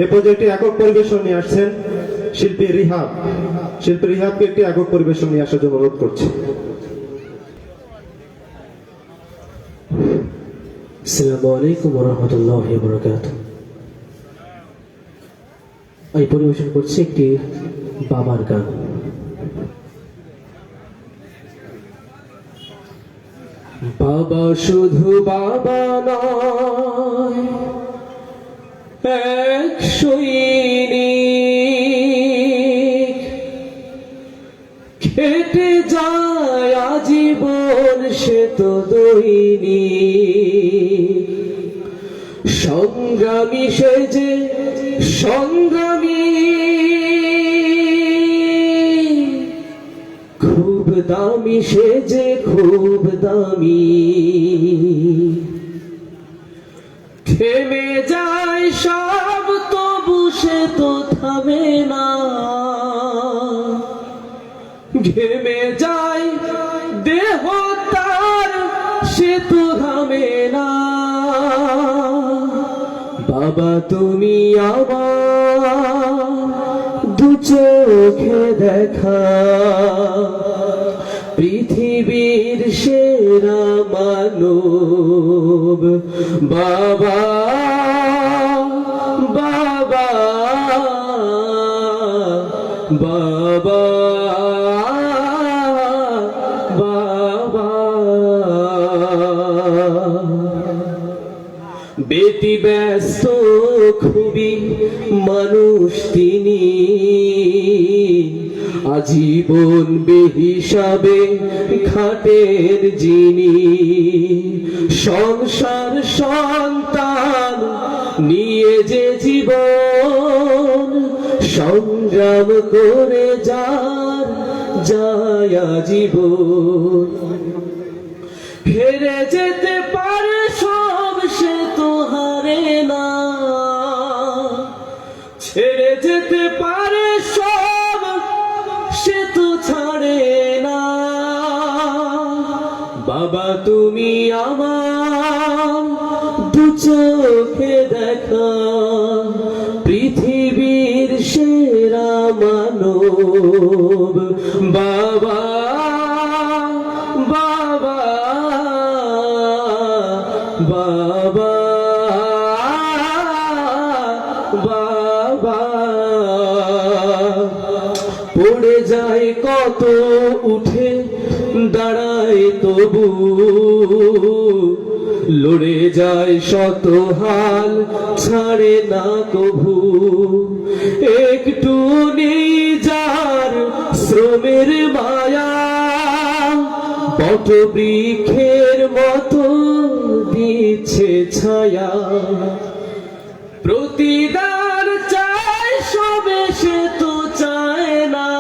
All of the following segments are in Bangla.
এই প্রজেক্টে একক পরিবেশন নিয়ে আসছেন শিল্পী রিহাব। শিল্পী রিহাবকে একটি একক পরিবেশন নিয়ে আসার জন্য অনুরোধ করছি। আসসালামু আলাইকুম ওয়া রাহমাতুল্লাহি ওয়া বারাকাতুহু। আমি পরিবেশন করছি একটি বাবার গান। বাবা শুধু বাবা নয়, এক সৈনিক, খেটে যায় আজীবন সে তো দৈনিক। সংগ্রামী সে যে সংগ্রামী, খুব দামি সে যে খুব দামি। থেমে যায় সব তবু সে তো থামে না, ঘেমে যায় দেহ তার সে তো ঘামে না। বাবা তুমি আমার দু চোখে দেখা, পৃথিবীর সেরা মানব। বাবা বাবা বাবা বাবা। বেতি ব্যস্ত খুবই মানুষ তিনি, আজীবন বেহিসাবে খাটের যিনি। সংসার সন্তান নিয়ে যে জীবন সংগ্রাম করে যার যায় জীবন। হেরে যেতে পারে সব সে তো হারে না, ছেড়ে যেতে পারে সব সে তো ছাড়ে না। বাবা তুমি আমার দু চোখে দেখা, পৃথিবীর সেরা মানব। বাবা বাবা বাবা বাবা। পড়ে যায় কত উঠে দাঁড়ায় তবু, লড়ে যায় শত হাল ছাড়ে না কভু। একটু নেই যার শ্রমের মায়া, বট বৃক্ষের মতো দিচ্ছে ছায়া। প্রতিদান চায় সবে সে তো চায় না,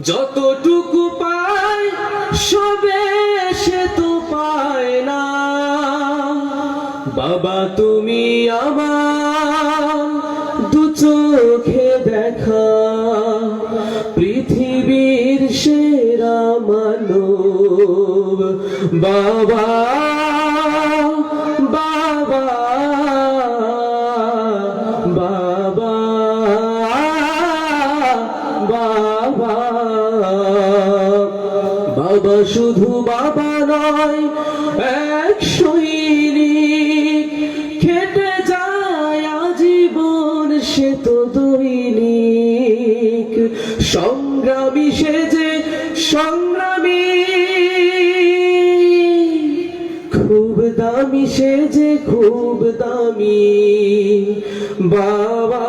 যতটুকু পায় সবে সে তো পায় না। বাবা তুমি আমার দু চোখে দেখা, পৃথিবীর সেরা মানব। বাবা বাবা বাবা বাবা। বাবা শুধু বাবা নয়, এক সৈনিক, খেটে যায় আজীবন সে তো দৈনিক। সংগ্রামী সে যে সংগ্রামী, খুব দামি সে যে খুব দামি। বাবা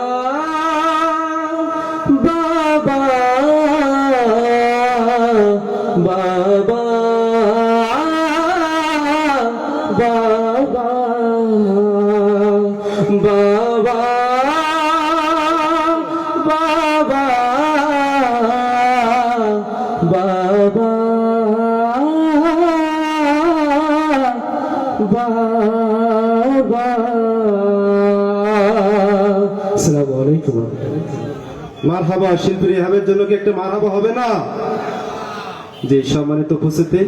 বাবা বাবা বাবা বাবা বাবা বাবা বাবা। আসসালামু আলাইকুম। মারহাবা। শিল্পী রিহাবের জন্য কি একটা মারহাবা হবে না? যে সম্মানিত উপস্থিতি।